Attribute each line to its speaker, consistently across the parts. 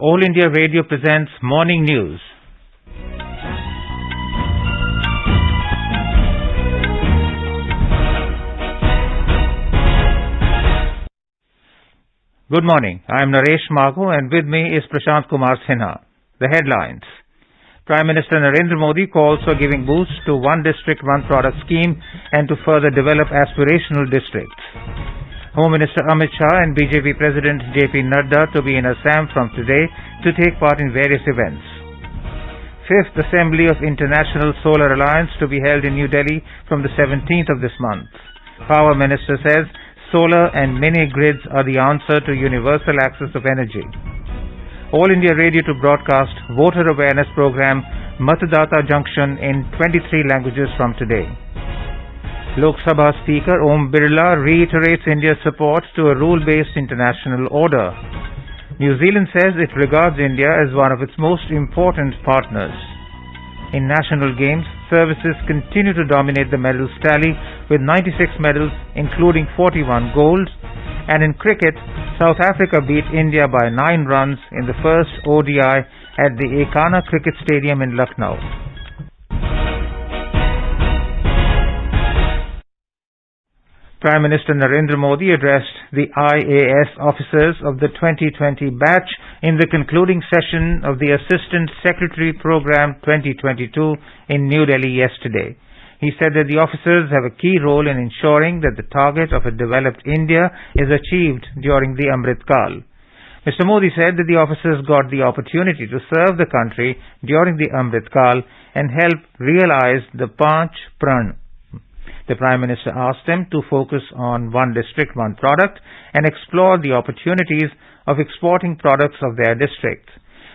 Speaker 1: All India Radio presents Morning News. Good morning. I am Naresh Maghu and with me is Prashant Kumar Sinha. The headlines. Prime Minister Narendra Modi calls for giving boost to One District, One Product scheme and to further develop aspirational districts. Home Minister Amit Shah and BJP President JP Nadda to be in Assam from today to take part in various events. 5th Assembly of International Solar Alliance to be held in New Delhi from the 17th of this month. Power Minister says solar and mini grids are the answer to universal access of energy. All India Radio to broadcast voter awareness program Matadata Junction in 23 languages from today. Lok Sabha Speaker Om Birla reiterates India's support to a rule-based international order. New Zealand says it regards India as one of its most important partners. In national games, services continue to dominate the medals tally with 96 medals including 41 golds. And in cricket, South Africa beat India by 9 runs in the first ODI at the Ekana Cricket Stadium in Lucknow. Prime Minister Narendra Modi addressed the IAS officers of the 2020 batch in the concluding session of the Assistant Secretary Program 2022 in New Delhi yesterday. He said that the officers have a key role in ensuring that the target of a developed India is achieved during the Amrit Kal. Mr. Modi said that the officers got the opportunity to serve the country during the Amrit Kal and help realize the Panch Pran. The Prime Minister asked them to focus on One District, One Product and explore the opportunities of exporting products of their district.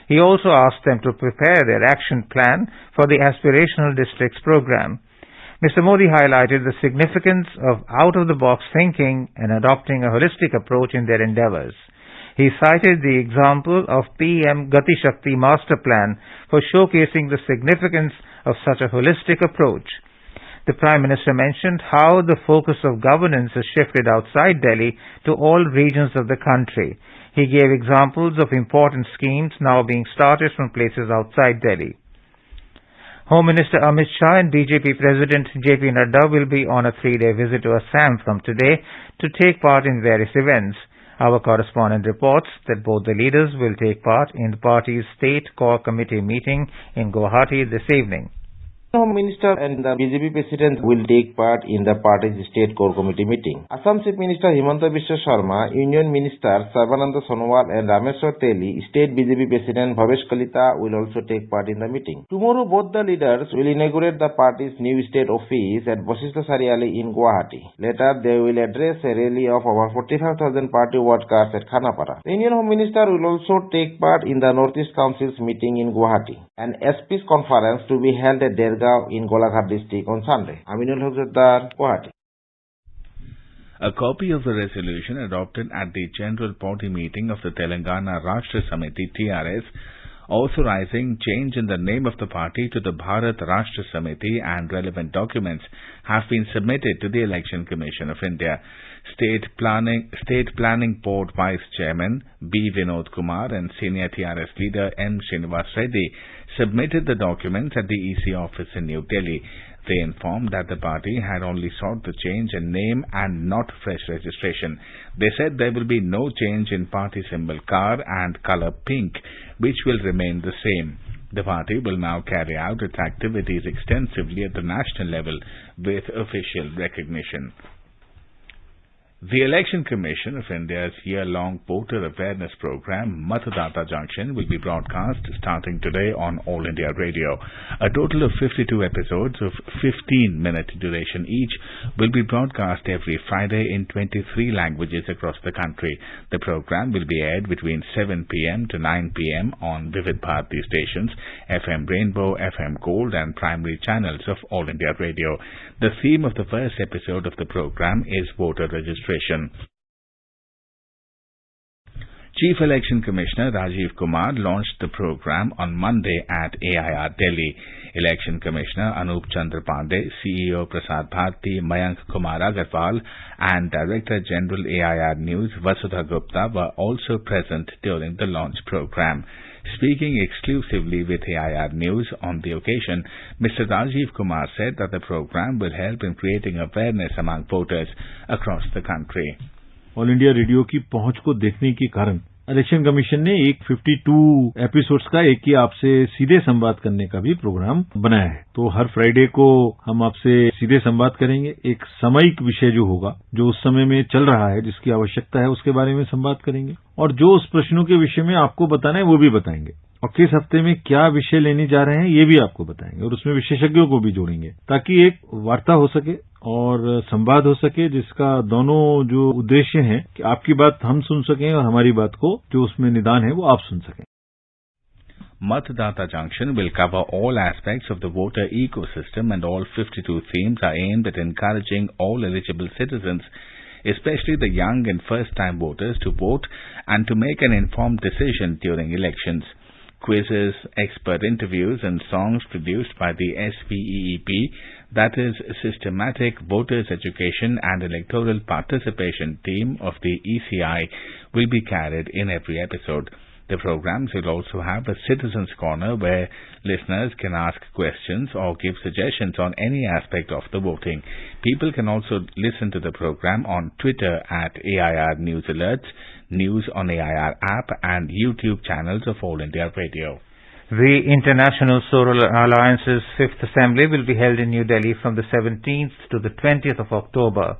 Speaker 1: He also asked them to prepare their action plan for the Aspirational Districts program. Mr. Modi highlighted the significance of out-of-the-box thinking and adopting a holistic approach in their endeavors. He cited the example of PM Gati Shakti Master Plan for showcasing the significance of such a holistic approach. The Prime Minister mentioned how the focus of governance has shifted outside Delhi to all regions of the country. He gave examples of important schemes now being started from places outside Delhi. Home Minister Amit Shah and BJP President JP Nadda will be on a 3-day visit to Assam from today to take part in various events. Our correspondent reports that both the leaders will take part in the party's State Core Committee meeting in Guwahati this evening.
Speaker 2: Home Minister and the BJP President will take part in the party's State Core Committee meeting. Assam Chief Minister Himanta Biswa Sharma, Union Minister Sarbananda Sonowal and Rameshwar Teli, State BJP President Bhavesh Kalita will also take part in the meeting. Tomorrow both the leaders will inaugurate the party's new state office at Vasishtha Sariali in Guwahati. Later they will address a rally of over 45,000 party workers at Khanapara. The Union Home Minister will also take part in the Northeast Council's meeting in Guwahati. An SP's conference to be held at Derga in Golaghat district on Sunday. Aminul Haqdar, Guwahati.
Speaker 3: A copy of the resolution adopted at the General Party meeting of the Telangana Rashtra Samiti TRS authorizing change in the name of the party to the Bharat Rashtra Samiti and relevant documents have been submitted to the Election Commission of India. State Planning Board Vice Chairman B. Vinod Kumar and Senior TRS Leader N. Srinivas Reddy submitted the documents at the EC office in New Delhi. They informed that the party had only sought the change in name and not fresh registration. They said there will be no change in party symbol car and color pink, which will remain the same. The party will now carry out its activities extensively at the national level with official recognition. The Election Commission of India's year-long voter awareness program, Matadata Junction, will be broadcast starting today on All India Radio. A total of 52 episodes of 15-minute duration each will be broadcast every Friday in 23 languages across the country. The program will be aired between 7 p.m. to 9 p.m. on Vivid Bharati stations, FM Rainbow, FM Gold and primary channels of All India Radio. The theme of the first episode of the program is voter registration. Chief Election Commissioner Rajiv Kumar launched the program on Monday at AIR Delhi. Election Commissioner Anup Chandra Pandey, CEO Prasad Bharti, Mayank Kumar Agarwal and Director General AIR News Vasudha Gupta were also present during the launch program. Speaking exclusively with AIR News on the occasion, Mr. Rajiv Kumar said that the program will help in creating awareness among voters across the country.
Speaker 4: All India radio की पहुंच को देखने के कारण election commission ने एक 52 episodes का एक ही आपसे सीधे संवाद करने का भी प्रोग्राम बनाया है। तो हर फ्राइडे को हम आपसे सीधे संवाद करेंगे। एक सामयिक विषय जो होगा, जो उस समय में चल रहा है, जिसकी आवश्यकता है, उसके बारे में संवाद करेंगे और जो उस प्रश्नों के विषय में आपको बताना है वो भी बताएंगे और किस हफ्ते में क्या विषय लेने जा रहे हैं ये भी आपको बताएंगे और उसमें विशेषज्ञों को भी जोड़ेंगे ताकि एक वार्ता हो सके और संवाद हो सके, जिसका दोनों जो उद्देश्य हैं कि आपकी बात हम सुन सकें और हमारी बात को जो उसमें निदान है वो आप सुन सकें।
Speaker 3: Matadata Junction will cover all aspects of the voter ecosystem and all 52 themes are aimed at encouraging all eligible citizens, especially the young and first-time voters, to vote and to make an informed decision during elections. Quizzes, expert interviews and songs produced by the SVEEP, that is Systematic Voters Education and Electoral Participation team of the ECI, will be carried in every episode. The programs will also have a Citizens Corner where listeners can ask questions or give suggestions on any aspect of the voting. People can also listen to the program on Twitter at AIR News Alerts, News on AIR app and YouTube channels of All India Radio.
Speaker 1: The International Solar Alliance's 5th Assembly will be held in New Delhi from the 17th to the 20th of October.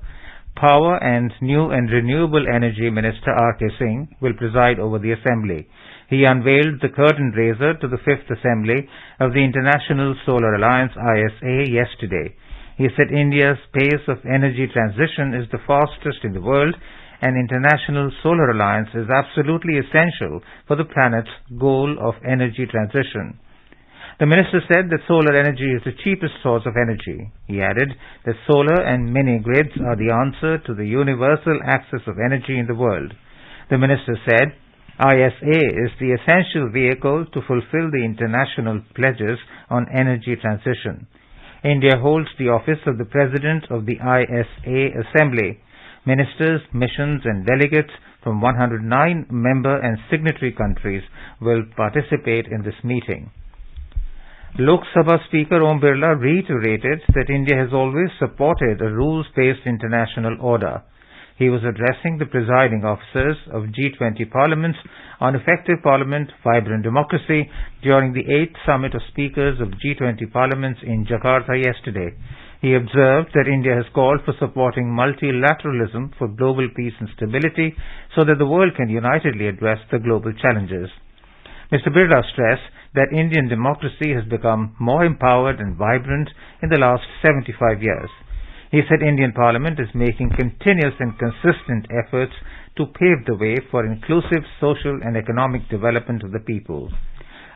Speaker 1: Power and New and Renewable Energy Minister R.K. Singh will preside over the Assembly. He unveiled the curtain raiser to the 5th Assembly of the International Solar Alliance ISA yesterday. He said India's pace of energy transition is the fastest in the world and International Solar Alliance is absolutely essential for the planet's goal of energy transition. The minister said that solar energy is the cheapest source of energy. He added that solar and mini-grids are the answer to the universal access of energy in the world. The minister said ISA is the essential vehicle to fulfill the international pledges on energy transition. India holds the office of the President of the ISA Assembly. Ministers, missions and delegates from 109 member and signatory countries will participate in this meeting. Lok Sabha Speaker Om Birla reiterated that India has always supported a rules-based international order. He was addressing the presiding officers of G20 parliaments on effective parliament, vibrant democracy during the 8th Summit of Speakers of G20 parliaments in Jakarta yesterday. He observed that India has called for supporting multilateralism for global peace and stability so that the world can unitedly address the global challenges. Mr. Birla stressed that Indian democracy has become more empowered and vibrant in the last 75 years. He said Indian Parliament is making continuous and consistent efforts to pave the way for inclusive social and economic development of the people.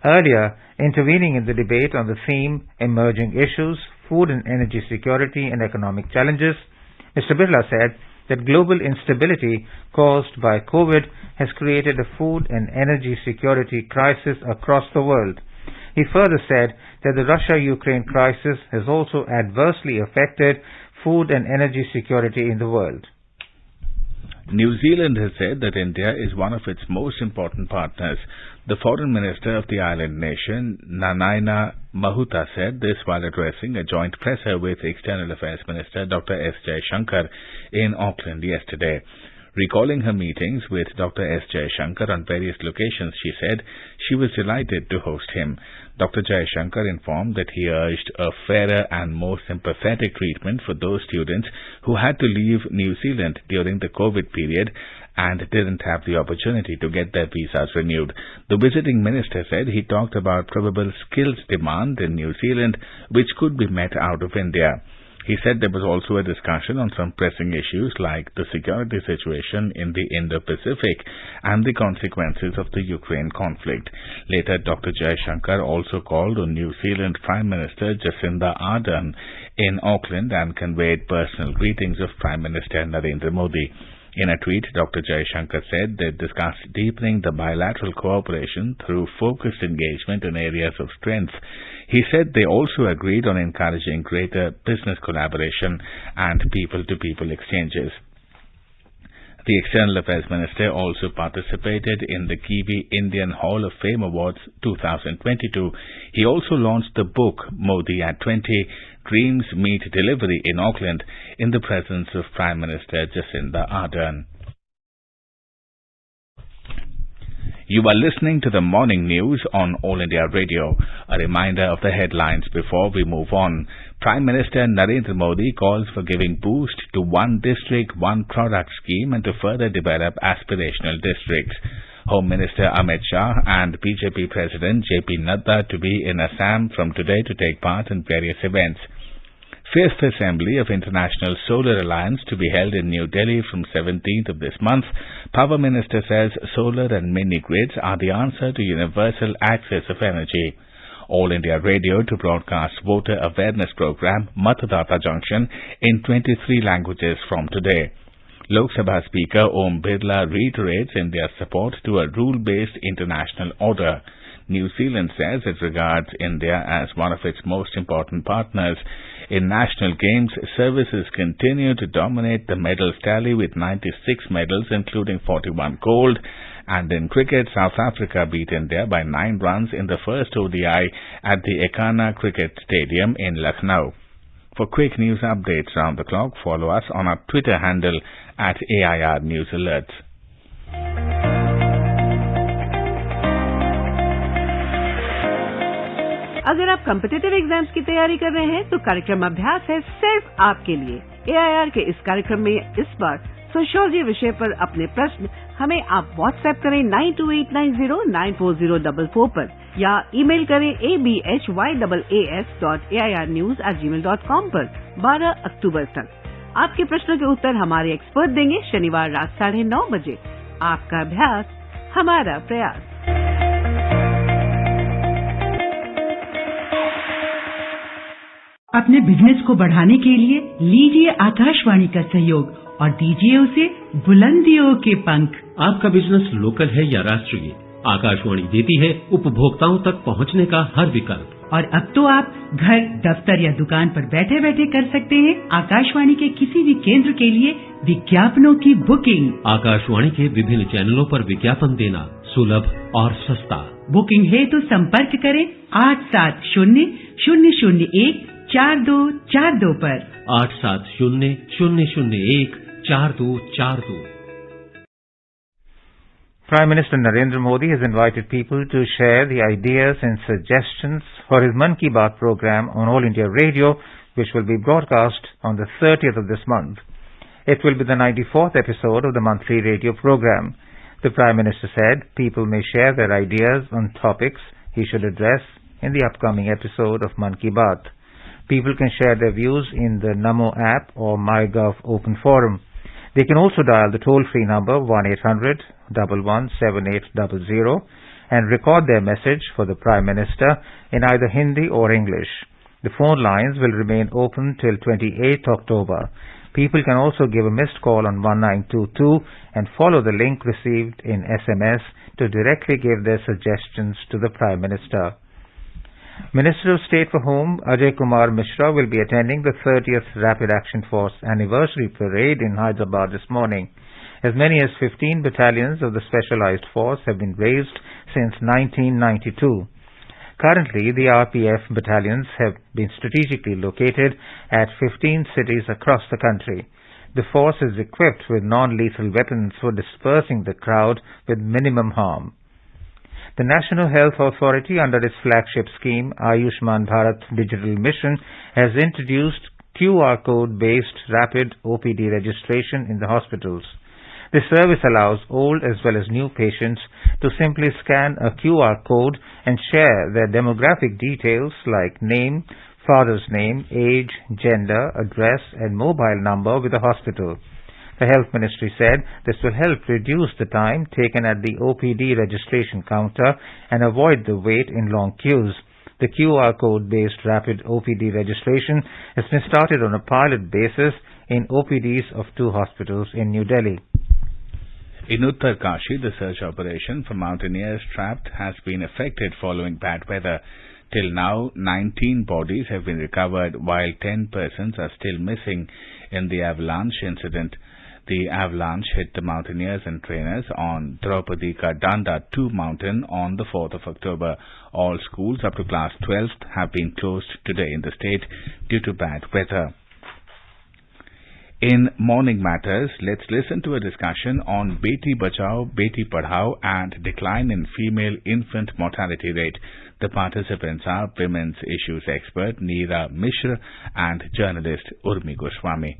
Speaker 1: Earlier, intervening in the debate on the theme Emerging Issues, Food and Energy Security and Economic Challenges, Mr. Birla said that global instability caused by COVID has created a food and energy security crisis across the world. He further said that the Russia-Ukraine crisis has also adversely affected food and energy security in the world.
Speaker 3: New Zealand has said that India is one of its most important partners. The Foreign Minister of the island nation, Nanaina Mahuta, said this while addressing a joint presser with External Affairs Minister Dr. S. Jaishankar in Auckland yesterday. Recalling her meetings with Dr. S. Jaishankar on various locations, she said she was delighted to host him. Dr. Jaishankar informed that he urged a fairer and more sympathetic treatment for those students who had to leave New Zealand during the COVID period and didn't have the opportunity to get their visas renewed. The visiting minister said he talked about probable skills demand in New Zealand which could be met out of India. He said there was also a discussion on some pressing issues like the security situation in the Indo-Pacific and the consequences of the Ukraine conflict. Later, Dr. Jaishankar also called on New Zealand Prime Minister Jacinda Ardern in Auckland and conveyed personal greetings of Prime Minister Narendra Modi. In a tweet, Dr. Jaishankar said they discussed deepening the bilateral cooperation through focused engagement in areas of strength. He said they also agreed on encouraging greater business collaboration and people-to-people exchanges. The External Affairs Minister also participated in the Kiwi Indian Hall of Fame Awards 2022. He also launched the book Modi at 20, Dreams Meet Delivery in Auckland in the presence of Prime Minister Jacinda Ardern. You are listening to the morning news on All India Radio. A reminder of the headlines before we move on. Prime Minister Narendra Modi calls for giving boost to One District, One Product scheme and to further develop aspirational districts. Home Minister Amit Shah and BJP President JP Nadda to be in Assam from today to take part in various events. Fifth Assembly of International Solar Alliance to be held in New Delhi from 17th of this month. Power Minister says solar and mini-grids are the answer to universal access of energy. All India Radio to broadcast voter awareness program Matadata Junction in 23 languages from today. Lok Sabha Speaker Om Birla reiterates India's support to a rule-based international order. New Zealand says it regards India as one of its most important partners. In national games, services continue to dominate the medals tally with 96 medals, including 41 gold. And in cricket, South Africa beat India by 9 runs in the first ODI at the Ekana Cricket Stadium in Lucknow. For quick news updates round the clock, follow us on our Twitter handle at AIR News Alerts.
Speaker 5: अगर आप competitive exams की तैयारी कर रहे हैं तो कार्यक्रम अभ्यास है सिर्फ आपके लिए। AIR के इस कार्यक्रम में इस बार सोशियोलॉजी विषय पर अपने प्रश्न हमें आप व्हाट्सएप करें 9289094044 पर या ईमेल करें abhyas@airnews@gmail.com पर 12 अक्टूबर तक। आपके प्रश्नों के उत्तर हमारे एक्सपर्ट देंगे शनिवार रात 9:30 बजे। आपका अभ्यास हमारा प्रयास।
Speaker 6: अपने बिजनेस को बढ़ाने के लिए लीजिए आकाशवाणी का सहयोग और दीजिए उसे बुलंदियों के पंख।
Speaker 7: आपका बिजनेस लोकल है या राष्ट्रीय, आकाशवाणी देती है उपभोक्ताओं तक पहुंचने का हर विकल्प।
Speaker 6: और अब तो आप घर, दफ्तर या दुकान पर बैठे बैठे कर सकते हैं आकाशवाणी के किसी भी केंद्र के लिए विज्ञापनों की बुकिंग।
Speaker 7: आकाशवाणी के विभिन्न चैनलों पर विज्ञापन देना सुलभ और सस्ता।
Speaker 6: बुकिंग है तो संपर्क करें 8700014242 पर
Speaker 7: 8700014242।
Speaker 1: Prime Minister Narendra Modi has invited people to share the ideas and suggestions for his Mann Ki Baat program on All India Radio, which will be broadcast on the 30th of this month. It will be the 94th episode of the monthly radio program. The Prime Minister said people may share their ideas on topics he should address in the upcoming episode of Mann Ki Baat. People can share their views in the Namo app or MyGov Open Forum. They can also dial the toll-free number 1-800-117800 and record their message for the Prime Minister in either Hindi or English. The phone lines will remain open till 28th October. People can also give a missed call on 1922 and follow the link received in SMS to directly give their suggestions to the Prime Minister. Minister of State for Home Ajay Kumar Mishra will be attending the 30th Rapid Action Force Anniversary Parade in Hyderabad this morning. As many as 15 battalions of the Specialized Force have been raised since 1992. Currently, the RPF battalions have been strategically located at 15 cities across the country. The force is equipped with non-lethal weapons for dispersing the crowd with minimum harm. The National Health Authority, under its flagship scheme, Ayushman Bharat Digital Mission, has introduced QR code-based rapid OPD registration in the hospitals. This service allows old as well as new patients to simply scan a QR code and share their demographic details like name, father's name, age, gender, address and mobile number with the hospital. The Health Ministry said this will help reduce the time taken at the OPD registration counter and avoid the wait in long queues. The QR code-based rapid OPD registration has been started on a pilot basis in OPDs of 2 hospitals in New Delhi.
Speaker 3: In Uttarkashi, the search operation for mountaineers trapped has been affected following bad weather. Till now, 19 bodies have been recovered, while 10 persons are still missing in the avalanche incident. The avalanche hit the mountaineers and trainers on Draupadi Ka Danda 2 mountain on the 4th of October. All schools up to class 12th have been closed today in the state due to bad weather. In Morning Matters, let's listen to a discussion on Beti Bachao, Beti Padhao and decline in female infant mortality rate. The participants are women's issues expert Neera Mishra and journalist Urmi Goswami.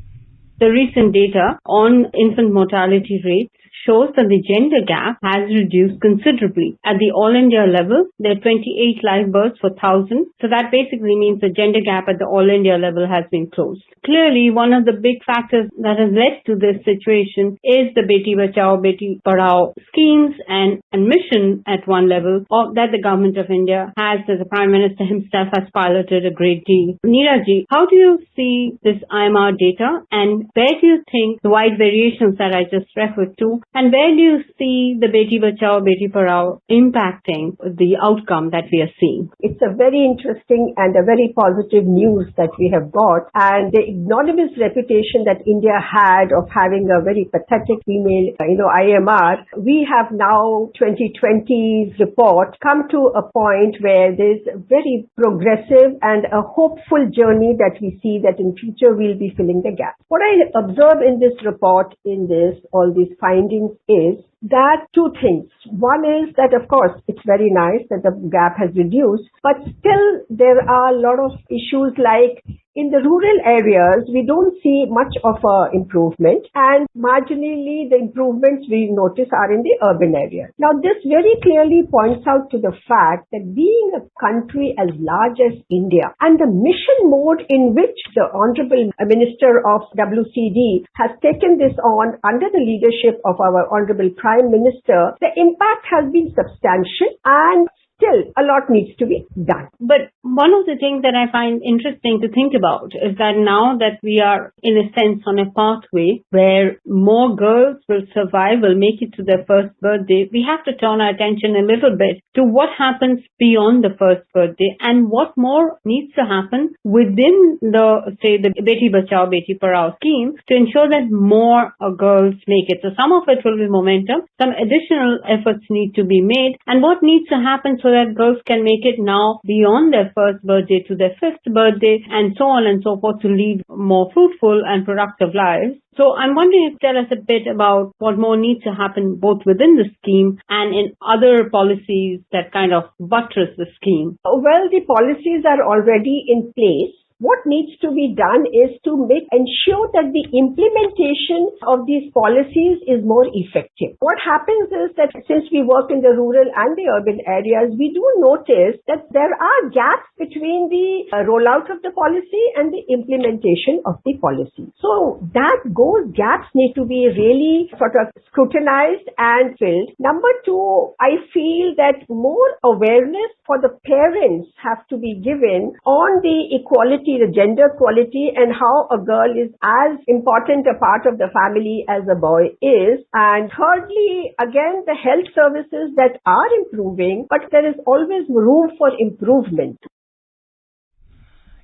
Speaker 8: The recent data on infant mortality rates shows that the gender gap has reduced considerably. At the All India level, there are 28 live births per 1,000. So that basically means the gender gap at the All India level has been closed. Clearly, one of the big factors that has led to this situation is the Beti Bachao, Beti Padhao schemes and mission at one level that the government of India has, as the Prime Minister himself has piloted a great deal. Neeraji, how do you see this IMR data, and where do you think the wide variations that I just referred to, and where do you see the Beti Bachao, Beti Padhao impacting the outcome that we are seeing?
Speaker 9: It's a very interesting and a very positive news that we have got, and the ignominious reputation that India had of having a very pathetic female, IMR, we have now 2020's report come to a point where there's a very progressive and a hopeful journey that we see that in future we'll be filling the gap. What I observe in this report, all these findings is that two things. One is that, of course, it's very nice that the gap has reduced, but still there are a lot of issues like in the rural areas, we don't see much of an improvement, and marginally the improvements we notice are in the urban areas. Now, this very clearly points out to the fact that being a country as large as India and the mission mode in which the Honorable Minister of WCD has taken this on under the leadership of our Honorable Prime Minister, the impact has been substantial and still a lot needs to be done.
Speaker 8: But one of the things that I find interesting to think about is that now that we are in a sense on a pathway where more girls will survive, will make it to their first birthday, we have to turn our attention a little bit to what happens beyond the first birthday and what more needs to happen within the Beti Bachao, Beti Padhao scheme to ensure that more girls make it. So some of it will be momentum, some additional efforts need to be made, and what needs to happen so that girls can make it now beyond their first birthday to their fifth birthday and so on and so forth to lead more fruitful and productive lives. So I'm wondering if you tell us a bit about what more needs to happen both within the scheme and in other policies that kind of buttress the scheme.
Speaker 9: Well, the policies are already in place. What needs to be done is to ensure that the implementation of these policies is more effective. What happens is that since we work in the rural and the urban areas, we do notice that there are gaps between the rollout of the policy and the implementation of the policy. So those gaps need to be really sort of scrutinized and filled. Number two, I feel that more awareness for the parents have to be given on the equality, the gender equality, and how a girl is as important a part of the family as a boy is. And thirdly, again, the health services that are improving, but there is always room for improvement.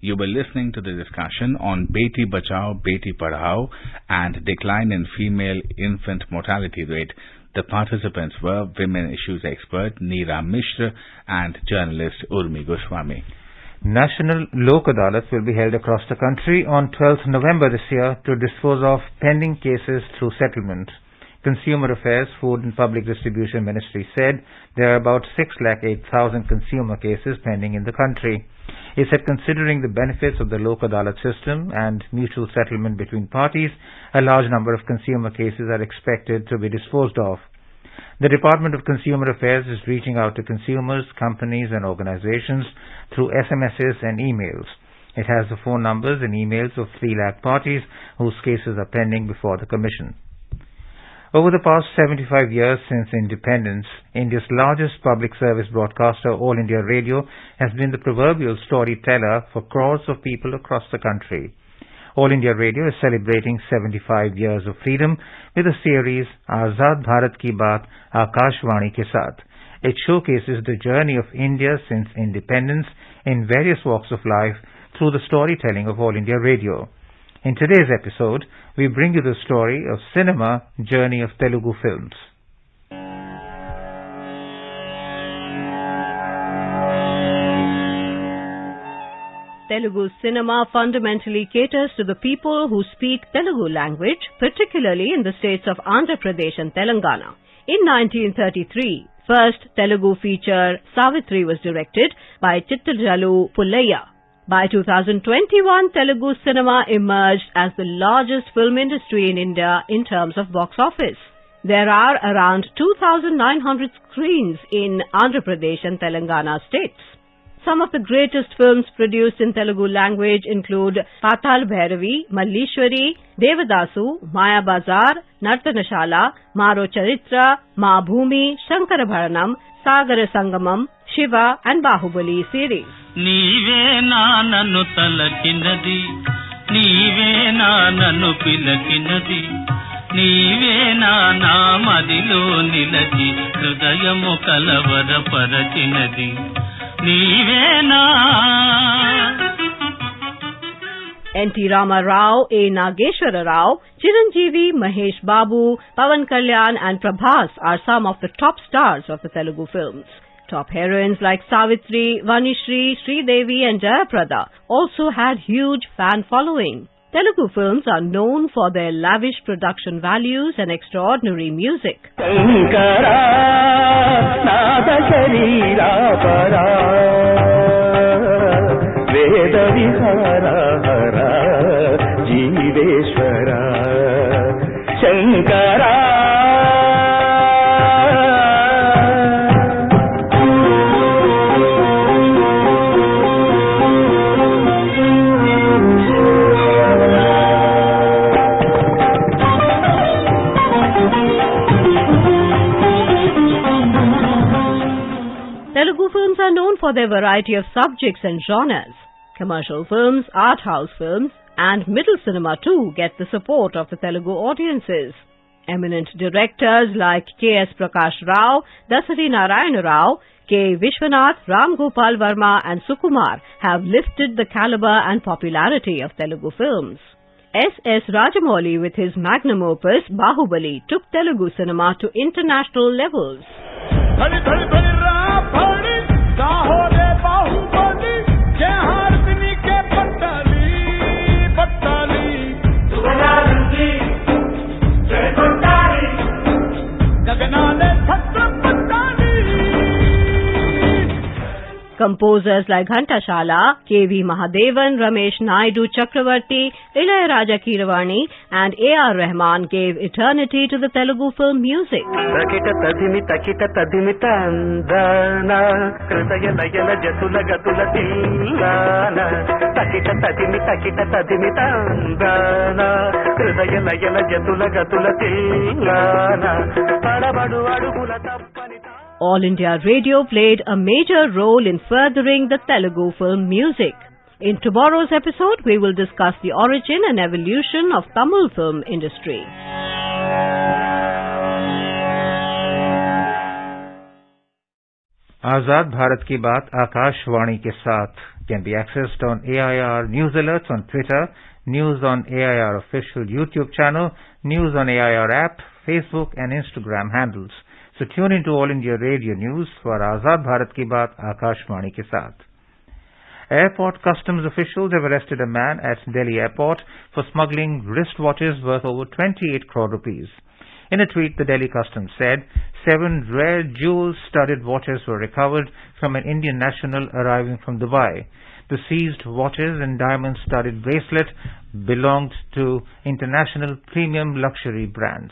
Speaker 3: You were listening to the discussion on Beti Bachao, Beti Padhao and decline in female infant mortality rate. The participants were women issues expert Neera Mishra and journalist Urmi Goswami.
Speaker 1: National Lok Adalats will be held across the country on 12th November this year to dispose of pending cases through settlement. Consumer Affairs, Food and Public Distribution Ministry said there are about 608,000 consumer cases pending in the country. It said considering the benefits of the Lok Adalat system and mutual settlement between parties, a large number of consumer cases are expected to be disposed of. The Department of Consumer Affairs is reaching out to consumers, companies and organizations through SMSs and emails. It has the phone numbers and emails of 3 lakh parties whose cases are pending before the Commission. Over the past 75 years since independence, India's largest public service broadcaster, All India Radio, has been the proverbial storyteller for crores of people across the country. All India Radio is celebrating 75 years of freedom with a series Azad Bharat Ki Baat Akashvani ke Saath. It showcases the journey of India since independence in various walks of life through the storytelling of All India Radio. In today's episode, we bring you the story of cinema journey of Telugu films.
Speaker 10: Telugu cinema fundamentally caters to the people who speak Telugu language, particularly in the states of Andhra Pradesh and Telangana. In 1933, first Telugu feature Savitri was directed by Chittajalu Pullayya. By 2021, Telugu cinema emerged as the largest film industry in India in terms of box office. There are around 2,900 screens in Andhra Pradesh and Telangana states. Some of the greatest films produced in Telugu language include Patal Bhairavi, Mallishwari, Devadasu, Maya Bazar, Nartanashala, Maro Charitra, Ma Bhumi, Shankarabharanam, Sagara Sangamam, Shiva and Bahubali series.
Speaker 11: నీవే నా నన్ను తలకినది నీవే నా నన్ను పిలకినది నీవే నా మదిలో నిలచి హృదయము కలవరపరచినది నీవే నా
Speaker 10: N.T. Rama Rao, A. Nageshwara Rao, Chiranjeevi, Mahesh Babu, Pawan Kalyan and Prabhas are some of the top stars of the Telugu films. Top heroines like Savitri, Vanishri, Sridevi and Jayaprada also had huge fan following. Telugu films are known for their lavish production values and extraordinary music. Telugu films are known for their variety of subjects and genres. Commercial films, art house films, and middle cinema too get the support of the Telugu audiences. Eminent directors like K.S. Prakash Rao, Dasari Narayana Rao, K. Vishwanath, Ram Gopal Verma and Sukumar have lifted the caliber and popularity of Telugu films. S.S. Rajamouli with his magnum opus Bahubali took Telugu cinema to international levels. Composers like Ghantashala, K.V. Mahadevan, Ramesh Naidu Chakravarti, Ilayaraja Keeravani and A.R. Rahman gave eternity to the Telugu film music. All India Radio played a major role in furthering the Telugu film music. In tomorrow's episode, we will discuss the origin and evolution of Tamil film industry.
Speaker 1: Azad Bharat Ki Baat Akashvani ke Saath can be accessed on AIR News Alerts on Twitter, News on AIR official YouTube channel, News on AIR app, Facebook and Instagram handles. So tune into All India Radio News for Azad Bharat Ki Baat Akashvani ke Saath. Airport customs officials have arrested a man at Delhi airport for smuggling wristwatches worth over 28 crore rupees. In a tweet, the Delhi customs said 7 rare jewel-studded watches were recovered from an Indian national arriving from Dubai. The seized watches and diamond-studded bracelet belonged to international premium luxury brands.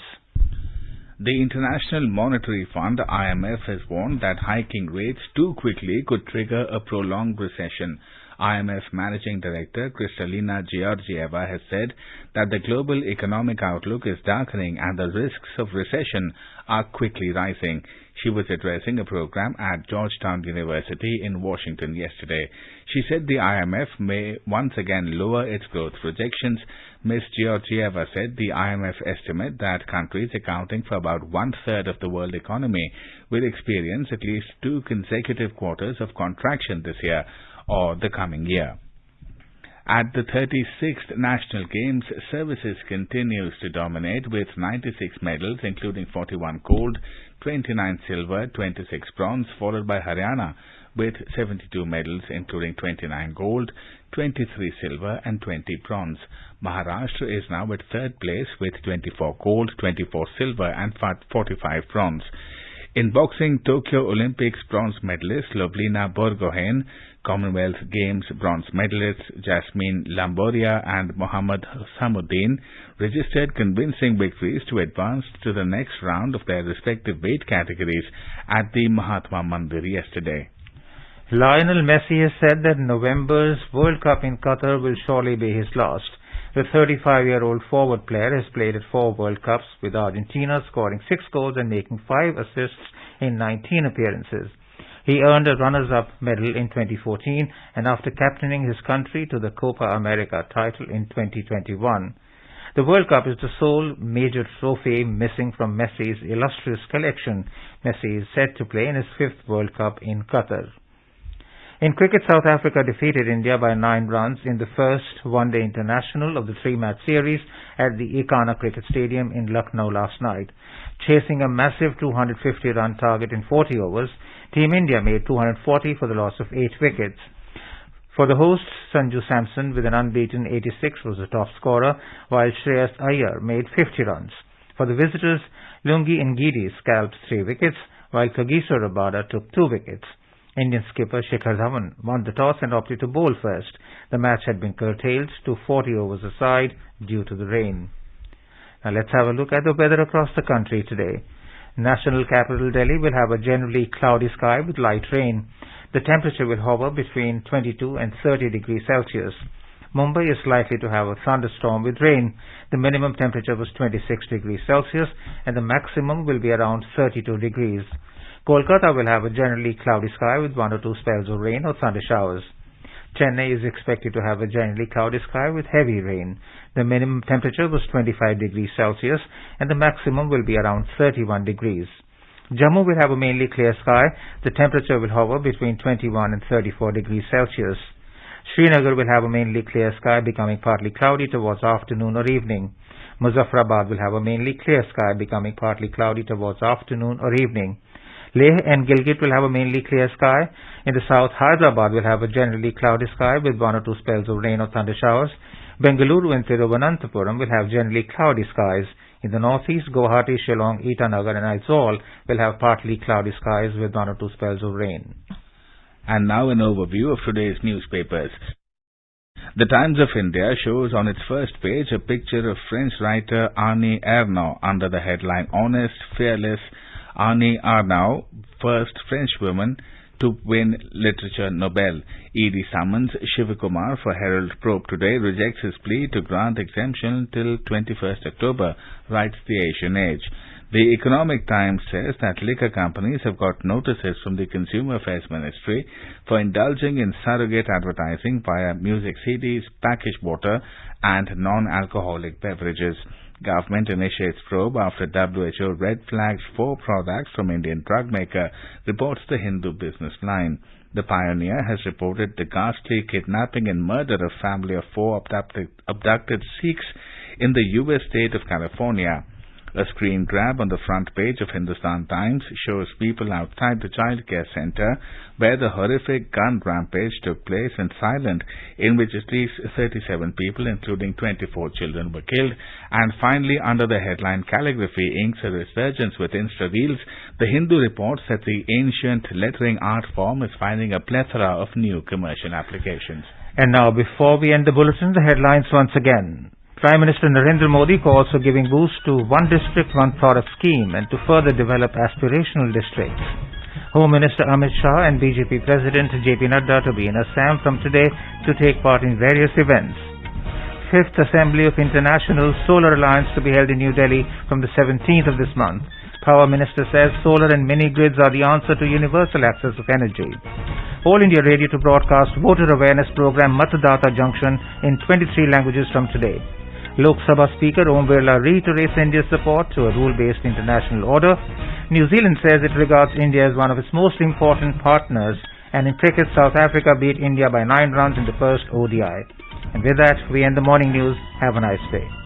Speaker 3: The International Monetary Fund, IMF, has warned that hiking rates too quickly could trigger a prolonged recession. IMF Managing Director Kristalina Georgieva has said that the global economic outlook is darkening and the risks of recession are quickly rising. She was addressing a program at Georgetown University in Washington yesterday. She said the IMF may once again lower its growth projections. Ms. Georgieva said the IMF estimate that countries accounting for about one-third of the world economy will experience at least 2 consecutive quarters of contraction this year or the coming year. At the 36th National Games, services continues to dominate with 96 medals, including 41 gold, 29 silver, 26 bronze, followed by Haryana with 72 medals, including 29 gold, 23 silver and 20 bronze. Maharashtra is now at third place with 24 gold, 24 silver and 45 bronze. In boxing, Tokyo Olympics bronze medalist Lovlina Borgohain, Commonwealth Games bronze medalists Jasmine Lamboria and Mohammad Samuddin registered convincing victories to advance to the next round of their respective weight categories at the Mahatma Mandir yesterday.
Speaker 1: Lionel Messi has said that November's World Cup in Qatar will surely be his last. The 35-year-old forward player has played at 4 World Cups with Argentina, scoring 6 goals and making 5 assists in 19 appearances. He earned a runners-up medal in 2014 and after captaining his country to the Copa America title in 2021. The World Cup is the sole major trophy missing from Messi's illustrious collection. Messi is set to play in his 5th World Cup in Qatar. In cricket, South Africa defeated India by 9 runs in the first one-day international of the 3-match series at the Ekana Cricket Stadium in Lucknow last night. Chasing a massive 250-run target in 40 overs, Team India made 240 for the loss of 8 wickets. For the hosts, Sanju Samson with an unbeaten 86 was the top scorer, while Shreyas Iyer made 50 runs. For the visitors, Lungi Ngidi scalped 3 wickets, while Kagiso Rabada took 2 wickets. Indian skipper Shikhar Dhawan won the toss and opted to bowl first. The match had been curtailed to 40 overs a side due to the rain. Now let's have a look at the weather across the country today. National capital Delhi will have a generally cloudy sky with light rain. The temperature will hover between 22 and 30 degrees Celsius. Mumbai is likely to have a thunderstorm with rain. The minimum temperature was 26 degrees Celsius and the maximum will be around 32 degrees. Kolkata will have a generally cloudy sky with 1 or 2 spells of rain or thunder showers. Chennai is expected to have a generally cloudy sky with heavy rain. The minimum temperature was 25 degrees Celsius and the maximum will be around 31 degrees. Jammu will have a mainly clear sky. The temperature will hover between 21 and 34 degrees Celsius. Srinagar will have a mainly clear sky becoming partly cloudy towards afternoon or evening. Muzaffarabad will have a mainly clear sky becoming partly cloudy towards afternoon or evening. Leh and Gilgit will have a mainly clear sky. In the south, Hyderabad will have a generally cloudy sky with 1 or 2 spells of rain or thunder showers. Bengaluru and Thiruvananthapuram will have generally cloudy skies. In the northeast, Guwahati, Shillong, Itanagar and Aizawl will have partly cloudy skies with 1 or 2 spells of rain.
Speaker 3: And now an overview of today's newspapers. The Times of India shows on its first page a picture of French writer Annie Ernaux under the headline Honest, Fearless. Annie Ernaux, first French woman to win Literature Nobel. ED summons Shivakumar for Herald probe today, rejects his plea to grant exemption till 21st October, writes the Asian Age. The Economic Times says that liquor companies have got notices from the Consumer Affairs Ministry for indulging in surrogate advertising via music CDs, packaged water and non-alcoholic beverages. Government initiates probe after WHO red flags 4 products from Indian drug maker, reports the Hindu Business Line. The Pioneer has reported the ghastly kidnapping and murder of family of 4 abducted Sikhs in the U.S. state of California. A screen grab on the front page of Hindustan Times shows people outside the childcare center where the horrific gun rampage took place in Thailand, in which at least 37 people, including 24 children, were killed. And finally, under the headline Calligraphy inks a resurgence with Insta-Reels, the Hindu reports that the ancient lettering art form is finding a plethora of new commercial applications.
Speaker 1: And now, before we end the bulletin, the headlines once again. Prime Minister Narendra Modi calls for giving boost to One District, One Product scheme and to further develop aspirational districts. Home Minister Amit Shah and BJP President JP Nadda to be in Assam from today to take part in various events. 5th Assembly of International Solar Alliance to be held in New Delhi from the 17th of this month. Power Minister says solar and mini grids are the answer to universal access of energy. All India Radio to broadcast voter awareness program Matadata Junction in 23 languages from today. Lok Sabha Speaker Om Birla reiterates India's support to a rule-based international order. New Zealand says it regards India as one of its most important partners, and in cricket South Africa beat India by 9 runs in the first ODI. And with that, we end the morning news. Have a nice day.